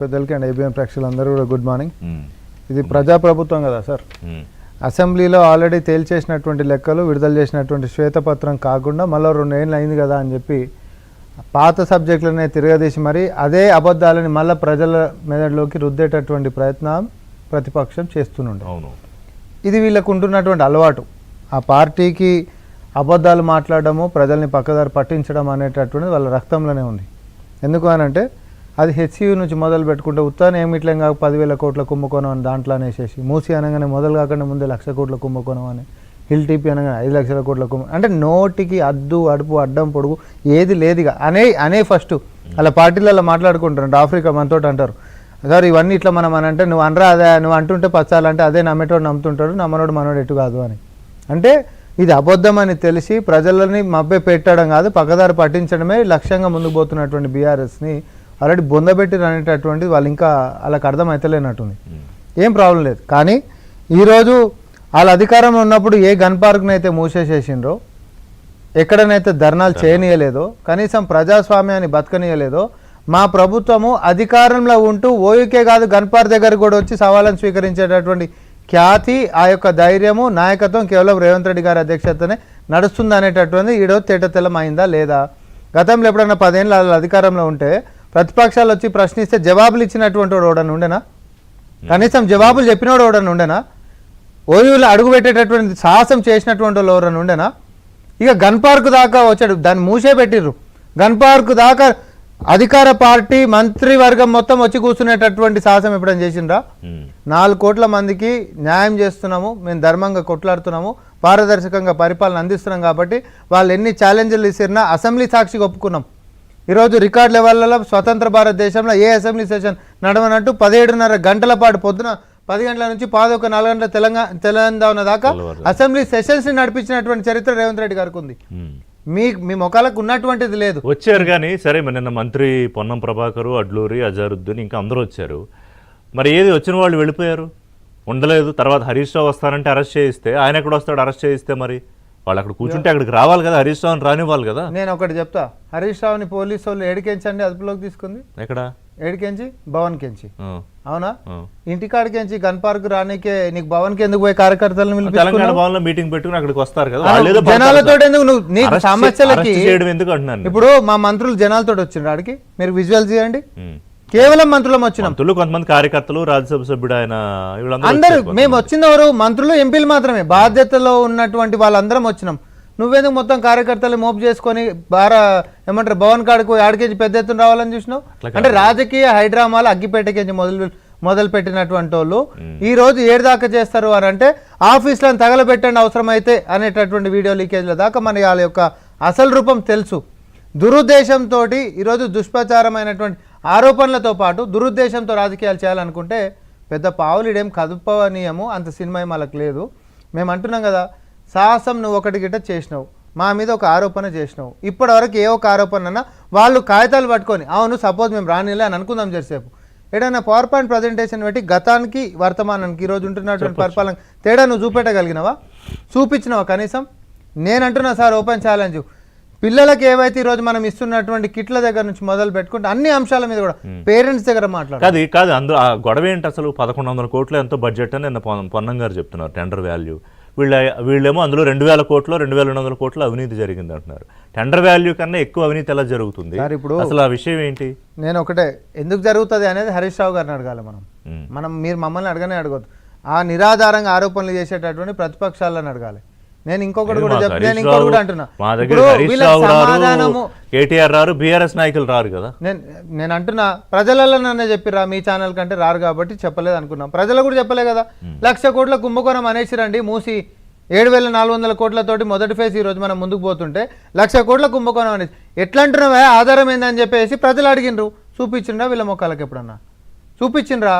పెద్దలకి and ABN ప్రేక్షకులందరూ కూడా గుడ్ మార్నింగ్. ఇది ప్రజాప్రభుత్వం కదా సార్. అసెంబ్లీలో ఆల్రెడీ తేల్చేసినటువంటి లెక్కలు విడుదల చేసినటువంటి శ్వేతపత్రం కాకుండా మళ్ళీ 2 ఏళ్ళు అయింది కదా అని చెప్పి పాత సబ్జెక్టులనే తిరగదీసి మరి అదే అబద్ధాలని మళ్ళీ ప్రజల మెదడులోకి రుద్దేటటువంటి ప్రయత్నం ప్రతిపక్షం చేస్తుండే. ఇది వీళ్ళకు ఉంటున్నటువంటి అలవాటు. ఆ పార్టీకి అబద్ధాలు మాట్లాడడము, ప్రజల్ని పక్కదారి పట్టించడం అనేటటువంటిది వాళ్ళ రక్తంలోనే ఉంది. ఎందుకు అనంటే అది హెచ్సియు నుంచి మొదలు పెట్టుకుంటే ఉత్తాన ఏమిట్లేం కాక 10,000 కోట్ల కుంభకోణం అని దాంట్లో అనేసేసి, మూసి అనగానే మొదలు కాకుండా ముందే 1,00,000 కోట్ల కుంభకోణం అని, హిల్ టీపీ అనగానే 5,00,000 కోట్ల అంటే నోటికి అడ్డు అడుపు అడ్డం పొడుగు ఏది లేదుగా అనే ఫస్ట్ అలా పార్టీలలో మాట్లాడుకుంటారు. ఆఫ్రికా మనతోటి అంటారు సార్ ఇవన్నీ ఇట్లా మనం అని అంటే నువ్వు అనరా అదే నువ్వు అంటుంటే పచ్చాలంటే అదే నమ్మేటోడు నమ్ముతుంటాడు, నమ్మనోడు మనోడు ఎటు కాదు అని. అంటే ఇది అబద్ధం అని తెలిసి ప్రజలని మభ్య పెట్టడం కాదు, పక్కదారి పట్టించడమే లక్ష్యంగా ముందుకు పోతున్నటువంటి బీఆర్ఎస్ని ఆల్రెడీ బొందబెట్టిరు అనేటటువంటిది వాళ్ళు ఇంకా వాళ్ళకి అర్థం అవుతలేనట్టుంది. ఏం ప్రాబ్లం లేదు. కానీ ఈరోజు వాళ్ళ అధికారంలో ఉన్నప్పుడు ఏ గన్ పార్క్ని అయితే మూసేసేసిండ్రో, ఎక్కడనైతే ధర్నాలు చేయనీయలేదో, కనీసం ప్రజాస్వామ్యాన్ని బతకనీయలేదో, మా ప్రభుత్వము అధికారంలో ఉంటూ ఓయూకే కాదు గన్ పార్క్ దగ్గర కూడా వచ్చి సవాళ్ళను స్వీకరించేటటువంటి ఖ్యాతి, ఆ యొక్క ధైర్యము, నాయకత్వం కేవలం రేవంత్ రెడ్డి గారి అధ్యక్షతనే నడుస్తుంది అనేటటువంటిది ఈరోజు తేటతెల్లం అయిందా లేదా? గతంలో ఎప్పుడన్నా 10 ఏళ్ళు వాళ్ళ అధికారంలో ఉంటే ప్రతిపక్షాలు వచ్చి ప్రశ్నిస్తే జవాబులు ఇచ్చినటువంటి వాడు ఎవడన్నా ఉండేనా? కనీసం జవాబులు చెప్పినవాడు ఎవడన్నా ఉండేనా? ఓయూలో అడుగుపెట్టేటటువంటి సాహసం చేసినటువంటి వాళ్ళు ఎవరన్నా ఉండేనా? ఇక గన్ పార్క్ దాకా వచ్చాడు, దాన్ని మూసే పెట్టిర్రు. గన్ పార్క్ దాకా అధికార పార్టీ మంత్రివర్గం మొత్తం వచ్చి కూర్చునేటటువంటి సాహసం ఎప్పుడైనా చేసిండ్రా? 4 కోట్ల మందికి న్యాయం చేస్తున్నాము, మేము ధర్మంగా కొట్లాడుతున్నాము, పారదర్శకంగా పరిపాలన అందిస్తున్నాం కాబట్టి వాళ్ళు ఎన్ని ఛాలెంజ్లు ఇచ్చినా అసెంబ్లీ సాక్షిగా ఒప్పుకున్నాం. ఈరోజు రికార్డ్ లెవెల్లో స్వతంత్ర భారతదేశంలో ఏ అసెంబ్లీ సెషన్ నడవనట్టు 17:30 గంటల పాటు పొద్దున 10 గంటల నుంచి 4 గంటల తెలంగాణ దాకా అసెంబ్లీ సెషన్స్ ని నడిపించినటువంటి చరిత్ర రేవంత్ రెడ్డి గారికి ఉంది. మీ మొక్కలకు ఉన్నటువంటిది లేదు. వచ్చారు కానీ సరే, నిన్న మంత్రి పొన్నం ప్రభాకర్, అడ్లూరి, అజారుద్దీన్ ఇంకా అందరూ వచ్చారు. మరి ఏది వచ్చిన వాళ్ళు వెళ్ళిపోయారు, ఉండలేదు. తర్వాత హరీష్ రావు వస్తానంటే అరెస్ట్ చేయిస్తే ఆయన ఎక్కడ వస్తాడు? అరెస్ట్ చేయిస్తే మరి వాళ్ళు అక్కడ కూర్చుంటే అక్కడికి రావాలి కదా, హరీష్ రావుని రానివ్వాలి కదా. నేను ఒకటి చెప్తా, హరీష్ రావుని పోలీసు వాళ్ళు ఏడికెంచండి అదుపులోకి తీసుకుంది. ఎక్కడ? ఏడికెంచి? భవన్ కెంచి. అవునా? ఇంటికాడికెంచి గన్ పార్క్ రానికే నీకు భవన్ కి ఎందుకు పోయి కార్యకర్తలను తెలంగాణ భవన్ లో మీటింగ్ పెట్టుకుని అక్కడికి వస్తారు కదా, జనాలతో ఎందుకు నువ్వు నీకు సమస్యలకి ఎందుకు అంటున్నాను. ఇప్పుడు మా మంత్రులు జనాలతో వచ్చిండ్రు ఆడికి, మీరు విజువల్ చేయండి. కేవలం మంత్రులం వచ్చినాం, కొంతమంది కార్యకర్తలు, రాజ్యసభ సభ్యుడు ఆయన, అందరూ మేము వచ్చినవారు మంత్రులు, ఎంపీలు మాత్రమే, బాధ్యతలో ఉన్నటువంటి వాళ్ళందరం వచ్చినాం. నువ్వెందుకు మొత్తం కార్యకర్తలు మోపు చేసుకొని ఏమంటారు భవన్ కాడికి ఆడికేసి పెద్ద ఎత్తున రావాలని చూసినావు? అంటే రాజకీయ హైడ్రామాలు అగ్గిపేటకేసి మొదలు పెట్టినటువంటి వాళ్ళు ఈ రోజు 7 దాకా చేస్తారు అని అంటే ఆఫీసులను తగలబెట్టండి అవసరమైతే అనేటటువంటి వీడియో లీకేజ్ల దాకా మన వాళ్ళ యొక్క అసలు రూపం తెలుసు. దురుద్దేశంతో ఈరోజు దుష్ప్రచారమైనటువంటి ఆరోపణలతో పాటు దురుద్దేశంతో రాజకీయాలు చేయాలనుకుంటే పెద్ద పావులీడేం కదుపనీయము అంత సినిమా వాళ్ళకి లేదు. మేము అంటున్నాం కదా, సాహసం నువ్వు ఒకటి గిట్ట చేసినావు, మా మీద ఒక ఆరోపణ చేసినావు, ఇప్పటి వరకు ఏ ఒక ఆరోపణ అన్నా వాళ్ళు కాగితాలు పట్టుకొని అవును సపోజ్ మేము రానిలే అని అనుకుందాం చేసేపు, ఏదైనా పవర్ పాయింట్ ప్రజెంటేషన్ పెట్టి గతానికి వర్తమానానికి ఈరోజు ఉంటున్నటువంటి పరిపాలన తేడా నువ్వు చూపెట్టగలిగినవా? చూపించినావా కనీసం? నేను అంటున్నా సార్, ఓపెన్ ఛాలెంజ్, పిల్లలకి ఏవైతే ఈరోజు మనం ఇస్తున్నటువంటి కిట్ల దగ్గర నుంచి మొదలు పెట్టుకుంటే అన్ని అంశాల మీద కూడా పేరెంట్స్ దగ్గర మాట్లాడాలి. కాదు అందులో ఆ గొడవ ఏంటి అసలు? 1100 కోట్లు ఎంతో బడ్జెట్ అని నిన్న పొన్నం గారు చెప్తున్నారు, టెండర్ వాల్యూ. వీళ్ళేమో అందులో 2,000 కోట్లు 2,200 కోట్లు అవినీతి జరిగింది అంటున్నారు. టెండర్ వాల్యూ కన్నా ఎక్కువ అవినీతి ఎలా జరుగుతుంది ఇప్పుడు? అసలు ఆ విషయం ఏంటి? నేను ఒకటే, ఎందుకు జరుగుతుంది అనేది హరీష్ రావు గారిని అడగాలి. మనం మీరు మమ్మల్ని అడగనే అడగద్దు. ఆ నిరాధారంగా ఆరోపణలు చేసేటటువంటి ప్రతిపక్షాలను అడగాలి. నేను ఇంకొకటి కూడా అంటున్నా, కేటీఆర్ రారు, బీఆర్ఎస్ నాయకులు రారు కదా. నేను అంటున్నా ప్రజలలో నన్నే చెప్పిరా, మీ ఛానల్ కంటే రారు కాబట్టి చెప్పలేదు అనుకున్నాం. ప్రజలు కూడా చెప్పలే కదా. 1,00,000 కోట్ల కుంభకోణం అనేసిరండి మూసి, 7,400 కోట్లతోటి మొదటి ఫేజ్ ఈ రోజు మనం ముందుకు పోతుంటే 1,00,000 కోట్ల కుంభకోణం అనేసి ఎట్లా అంటున్నావా? ఆధారం ఏందని చెప్పేసి ప్రజలు అడిగినరు. చూపించిండ్రా వీళ్ళ మొక్కలకి? ఎప్పుడన్నా చూపించిండ్రా?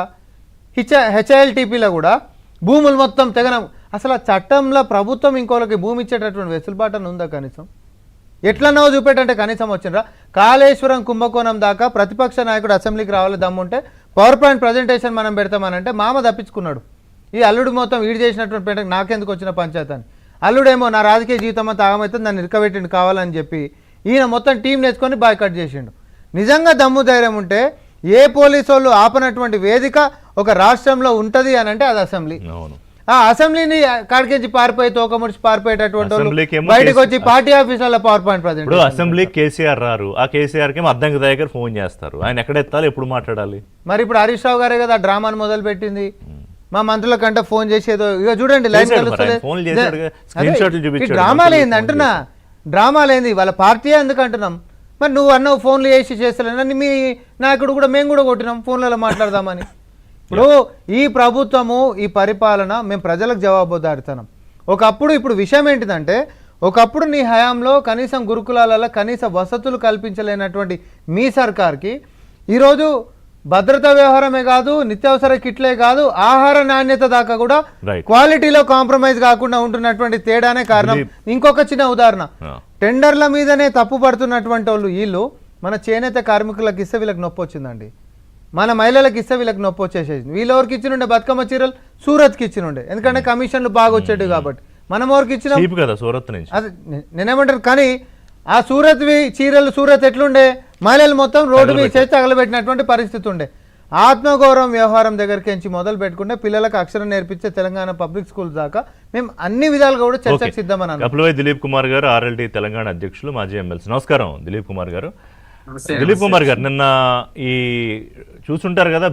హెచ్ఐఎల్టీపీలో కూడా భూములు మొత్తం తెగనం. అసలు ఆ చట్టంలో ప్రభుత్వం ఇంకోళ్ళకి భూమి ఇచ్చేటటువంటి వెసులుబాటు ఉందా కనీసం? ఎట్లన్నావో చూపెట్టంటే కనీసం వచ్చిండ్రా? కాళేశ్వరం కుంభకోణం దాకా ప్రతిపక్ష నాయకుడు అసెంబ్లీకి రావాలి దమ్ముంటే పవర్ పాయింట్ ప్రజెంటేషన్ మనం పెడతామనంటే మామ తప్పించుకున్నాడు. ఈ అల్లుడు మొత్తం వీడి చేసినటువంటి పెంటకు నాకెందుకు వచ్చిన పంచాయతీ అని. అల్లుడేమో నా రాజకీయ జీవితం అంతా ఆగమైతుంది, నన్ను ఇరకబెట్టిండు కావాలని చెప్పి ఈయన మొత్తం టీం నేర్చుకొని బాయ్కట్ చేసిండు. నిజంగా దమ్ము ధైర్యం ఉంటే ఏ పోలీసు వాళ్ళు ఆపనటువంటి వేదిక ఒక రాష్ట్రంలో ఉంటది అని అంటే అది అసెంబ్లీ. అవును. ఆ అసెంబ్లీని కాడికెంచి పారిపోయి తోకముడిచి పారిపోయేటటువంటి వాళ్ళు అసెంబ్లీకి ఏమో బయటకు వచ్చి పార్టీ ఆఫీసులలో పవర్ పాయింట్ ఇప్పుడు ప్రజెంట్. అసెంబ్లీ కేసీఆర్ రారు, ఆ కేసీఆర్ కి అద్దంకి దగ్గర ఫోన్ చేస్తారు, ఆయన ఎక్కడ ఎత్తాలి, ఎప్పుడు మాట్లాడాలి? మరి ఇప్పుడు హరీష్ రావు గారే కదా డ్రామాను మొదలు పెట్టింది. మా మంత్రుల కంటే ఫోన్ చేసేదో ఇక చూడండి లైన్ చేశాడు మరి, ఆయన ఫోన్లు చేశాడుగా, స్క్రీన్ షాట్లు చూపించాడు. డ్రామాలు ఏంది అంటున్నా, డ్రామాలు ఏంది వాళ్ళ పార్టీ ఎందుకు అంటున్నాం. మరి నువ్వు అన్నావు ఫోన్లు చేస్తలేనని మీ నాయకుడు కూడా మేము కూడా కొట్టినాం ఫోన్లలో మాట్లాడదామని. ఇప్పుడు ఈ ప్రభుత్వము ఈ పరిపాలన మేము ప్రజలకు జవాబుదారితనం. ఒకప్పుడు ఇప్పుడు విషయం ఏంటిదంటే ఒకప్పుడు నీ హయాంలో కనీసం గురుకులాలలో కనీస వసతులు కల్పించలేనటువంటి మీ సర్కార్కి ఈరోజు భద్రతా వ్యవహారమే కాదు, నిత్యావసర కిట్లే కాదు, ఆహార నాణ్యత దాకా కూడా క్వాలిటీలో కాంప్రమైజ్ కాకుండా ఉంటున్నటువంటి తేడానే కారణం. ఇంకొక చిన్న ఉదాహరణ, టెండర్ల మీదనే తప్పు పడుతున్నటువంటి వాళ్ళు వీళ్ళు మన చేనేత కార్మికులకు ఇస్తే వీళ్ళకి నొప్పి వచ్చిందండి, మన మహిళలకు ఇస్తే వీళ్ళకి నొప్పి వచ్చేసేది. వీళ్ళు ఎవరికి ఇచ్చినుండే బతుకమ్మ చీరలు సూరత్కి ఇచ్చినుండే, ఎందుకంటే కమిషన్లు బాగా వచ్చేవి కాబట్టి. మనం ఎవరికి ఇచ్చినాం కదా సూరత్ నుంచి, అది నేనేమంటారు. కానీ ఆ సూరత్ చీరలు సూరత్ ఎట్లుండే, మహిళలు మొత్తం రోడ్డు మీద చేసి తగలబెట్టినటువంటి పరిస్థితి ఉండే. ఆత్మగౌరవం వ్యవహారం దగ్గరికి మొదలు పెట్టుకుంటే పిల్లలకు అక్షరం నేర్పించే తెలంగాణ పబ్లిక్ స్కూల్ దాకా మేము అన్ని విధాలుగా కూడా చర్చకు సిద్ధమని. కపిలవాయి దిలీప్ కుమార్ గారు, ఆర్ఎల్డి తెలంగాణ అధ్యక్షులు, మాజీ ఎమ్మెల్సీ. నమస్కారం దిలీప్ కుమార్ గారు. దిలీప్ కుమార్ గారు, నిన్న ఈ చూసుంటారు కదా